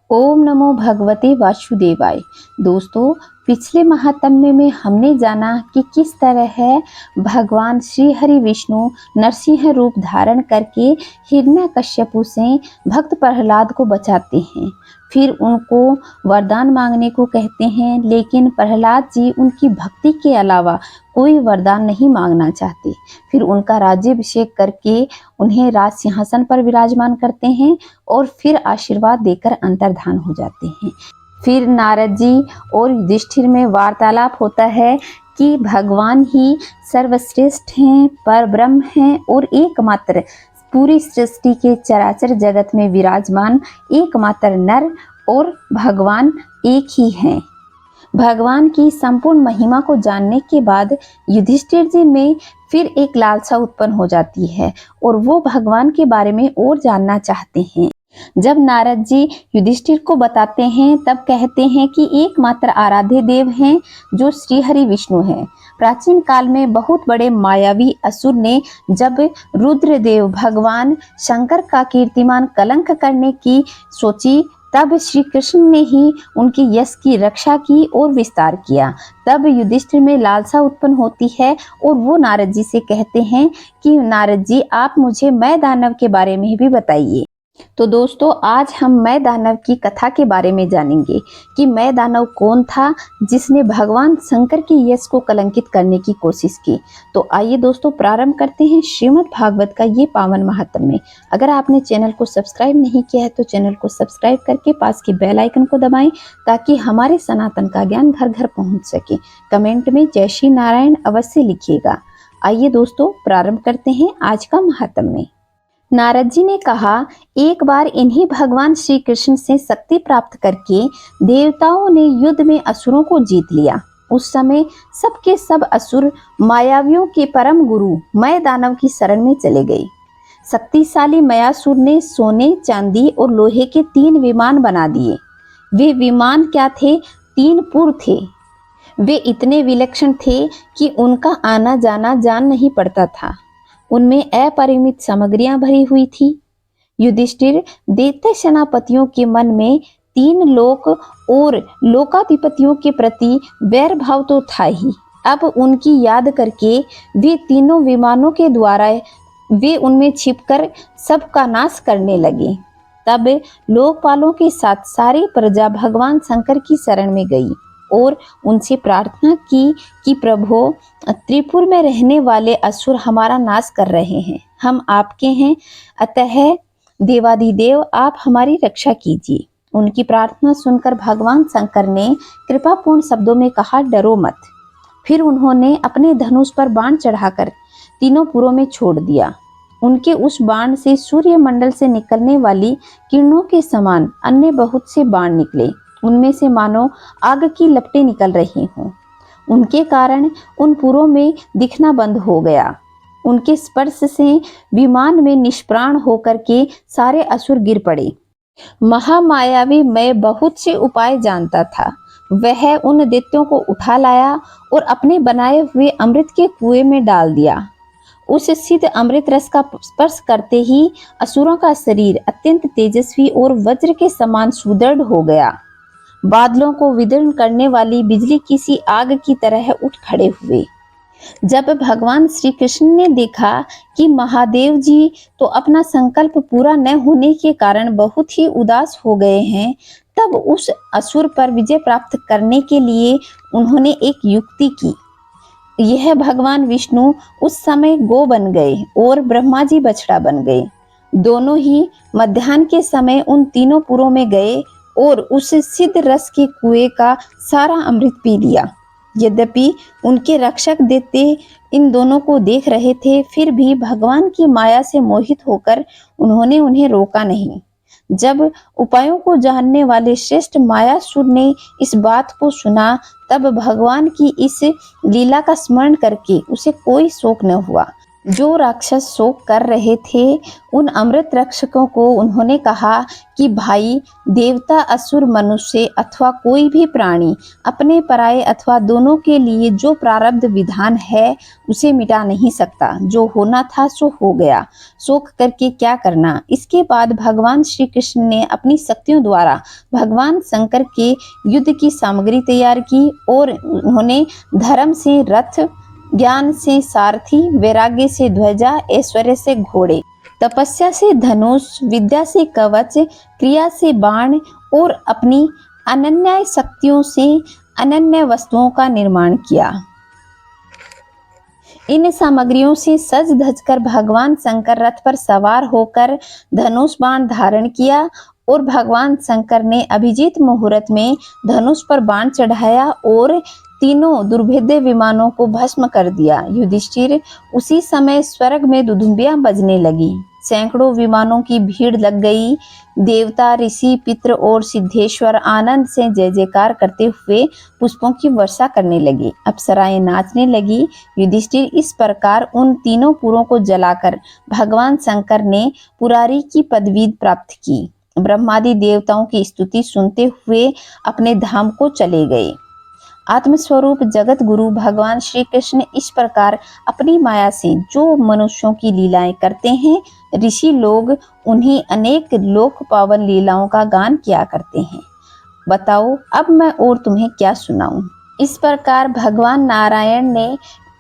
ओम नमो भगवते वासुदेवाय। दोस्तों, पिछले महात्म्य में हमने जाना कि किस तरह है भगवान श्री हरि विष्णु नरसिंह रूप धारण करके हिरण्यकश्यपु से भक्त प्रहलाद को बचाते हैं। फिर उनको वरदान मांगने को कहते हैं, लेकिन प्रहलाद जी उनकी भक्ति के अलावा कोई वरदान नहीं मांगना चाहते। फिर उनका राज्याभिषेक करके उन्हें राज सिंहासन पर विराजमान करते हैं और फिर आशीर्वाद देकर अंतर्धान हो जाते हैं। फिर नारद जी और युधिष्ठिर में वार्तालाप होता है कि भगवान ही सर्वश्रेष्ठ हैं, पर ब्रह्म हैं और एकमात्र पूरी सृष्टि के चराचर जगत में विराजमान एकमात्र नर और भगवान एक ही हैं। भगवान की संपूर्ण महिमा को जानने के बाद युधिष्ठिर जी में फिर एक लालसा उत्पन्न हो जाती है और वो भगवान के बारे में और जानना चाहते हैं। जब नारद जी युधिष्ठिर को बताते हैं तब कहते हैं कि एकमात्र आराध्य देव हैं जो श्री हरि विष्णु हैं। प्राचीन काल में बहुत बड़े मायावी असुर ने जब रुद्रदेव भगवान शंकर का कीर्तिमान कलंक करने की सोची, तब श्री कृष्ण ने ही उनके यश की रक्षा की और विस्तार किया। तब युधिष्ठिर में लालसा उत्पन्न होती है और वो नारद जी से कहते हैं कि नारद जी, आप मुझे मैं दानव के बारे में भी बताइए। तो दोस्तों, आज हम मैं दानव की कथा के बारे में जानेंगे कि मैं दानव कौन था जिसने भगवान शंकर के यश को कलंकित करने की कोशिश की। तो आइए दोस्तों, प्रारंभ करते हैं श्रीमद् भागवत का ये पावन महात्म्य। अगर आपने चैनल को सब्सक्राइब नहीं किया है तो चैनल को सब्सक्राइब करके पास के बेल आइकन को दबाएं ताकि हमारे सनातन का ज्ञान घर घर पहुंच सके। कमेंट में जय श्री नारायण अवश्य लिखिएगा। आइए दोस्तों, प्रारंभ करते हैं आज का महात्म्य। नारद जी ने कहा, एक बार इन्हीं भगवान श्री कृष्ण से शक्ति प्राप्त करके देवताओं ने युद्ध में असुरों को जीत लिया। उस समय सबके सब असुर मायावियों के परम गुरु मय दानव की शरण में चले गए। शक्तिशाली मयासुर ने सोने, चांदी और लोहे के 3 विमान बना दिए। वे विमान क्या थे? 3 पुर थे। वे इतने विलक्षण थे कि उनका आना जाना जान नहीं पड़ता था। उनमें अपरिमित सामग्रियां भरी हुई थी। युधिष्ठिर दैत्य सेनापतियों के मन में 3 लोक और लोकाधिपतियों के प्रति वैर भाव तो था ही। अब उनकी याद करके वे तीनों विमानों के द्वारा वे उनमें छिपकर सबका नाश करने लगे। तब लोकपालों के साथ सारी प्रजा भगवान शंकर की शरण में गई और उनसे प्रार्थना की कि प्रभु, त्रिपुर में रहने वाले असुर हमारा नाश कर रहे हैं। हम आपके हैं, अतः देवादिदेव आप हमारी रक्षा कीजिए। उनकी प्रार्थना सुनकर भगवान शंकर ने कृपापूर्ण शब्दों में कहा, डरो मत। फिर उन्होंने अपने धनुष पर बाण चढ़ाकर तीनों पुरों में छोड़ दिया। उनके उस बाण से सूर्य मंडल से निकलने वाली किरणों के समान अन्य बहुत से बाण निकले। उनमें से मानो आग की लपटें निकल रही हों। उनके कारण उन पुरों में दिखना बंद हो गया। उनके स्पर्श से विमान में निष्प्राण होकर के सारे असुर गिर पड़े। महामायावी मैं बहुत से उपाय जानता था। वह उन दैत्यों को उठा लाया और अपने बनाए हुए अमृत के कुएं में डाल दिया। उस सिद्ध अमृत रस का स्पर्श करते ही असुरों का शरीर अत्यंत तेजस्वी और वज्र के समान सुदृढ़ हो गया। बादलों को विदीर्ण करने वाली बिजली किसी आग की तरह उठ खड़े हुए। जब भगवान श्री कृष्ण ने देखा कि महादेव जी तो अपना संकल्प पूरा न होने के कारण बहुत ही उदास हो गए हैं, तब उस असुर पर विजय प्राप्त करने के लिए उन्होंने एक युक्ति की। यह भगवान विष्णु उस समय गो बन गए और ब्रह्मा जी बछड़ा बन गए। दोनों ही मध्याह्न के समय उन तीनों पुरों में गए और उस सिद्ध रस के कुएं का सारा अमृत पी लिया। यद्यपि उनके रक्षक दैत्य इन दोनों को देख रहे थे, फिर भी भगवान की माया से मोहित होकर उन्होंने उन्हें रोका नहीं। जब उपायों को जानने वाले श्रेष्ठ मायासुर ने इस बात को सुना, तब भगवान की इस लीला का स्मरण करके उसे कोई शोक न हुआ। जो राक्षस शोक कर रहे थे उन अमृत रक्षकों को उन्होंने कहा कि भाई, देवता, असुर, मनुष्य अथवा कोई भी प्राणी अपने पराये अथवा दोनों के लिए जो प्रारब्ध विधान है उसे मिटा नहीं सकता। जो होना था सो हो गया, शोक करके क्या करना। इसके बाद भगवान श्री कृष्ण ने अपनी शक्तियों द्वारा भगवान शंकर के युद्ध की सामग्री तैयार की और उन्होंने धर्म से रथ, ज्ञान से सारथी, वैराग्य से ध्वजा, ऐश्वर्य से घोड़े, तपस्या से धनुष, विद्या से कवच, क्रिया से बाण और अपनी अनन्य शक्तियों से अनन्य वस्तुओं का निर्माण किया। इन सामग्रियों से सज धज कर भगवान शंकर रथ पर सवार होकर धनुष बाण धारण किया और भगवान शंकर ने अभिजीत मुहूर्त में धनुष पर बाण चढ़ाया और तीनों दुर्भेद्य विमानों को भस्म कर दिया। युधिष्ठिर, उसी समय स्वर्ग में दुदुम्बियां बजने लगी, सैकड़ों विमानों की भीड़ लग गई। देवता, ऋषि, पितृ और सिद्धेश्वर आनंद से जय जयकार करते हुए पुष्पों की वर्षा करने लगी, अप्सराएं नाचने लगी। युधिष्ठिर, इस प्रकार उन तीनों पुरों को जलाकर भगवान शंकर ने पुरारी की पदवी प्राप्त की। ब्रह्मादि देवताओं की स्तुति सुनते हुए अपने धाम को चले गए। आत्मस्वरूप जगत गुरु भगवान श्री कृष्ण इस प्रकार अपनी माया से जो मनुष्यों की लीलाएं करते हैं, ऋषि लोग उन्हीं अनेक लोक पावन लीलाओं का गान किया करते हैं। बताओ अब मैं और तुम्हें क्या सुनाऊं। इस प्रकार भगवान नारायण ने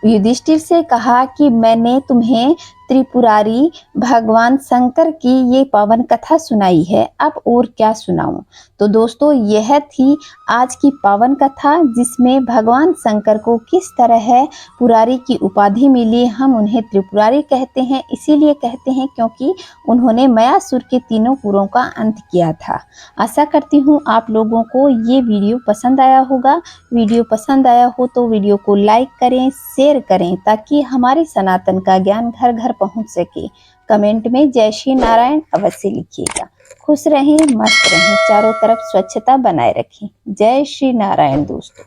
युधिष्ठिर से कहा कि मैंने तुम्हें त्रिपुरारी भगवान शंकर की ये पावन कथा सुनाई है, अब और क्या सुनाऊं। तो दोस्तों, यह थी आज की पावन कथा जिसमें भगवान शंकर को किस तरह पुरारी की उपाधि मिली। हम उन्हें त्रिपुरारी कहते हैं, इसीलिए कहते हैं क्योंकि उन्होंने मयासुर के तीनों पुरों का अंत किया था। आशा करती हूँ आप लोगों को ये वीडियो पसंद आया होगा। वीडियो पसंद आया हो तो वीडियो को लाइक करें, शेयर करें ताकि हमारे सनातन का ज्ञान घर घर पहुंच सके। कमेंट में जय श्री नारायण अवश्य लिखिएगा। खुश रहें, मस्त रहें, चारों तरफ स्वच्छता बनाए रखें। जय श्री नारायण दोस्तों।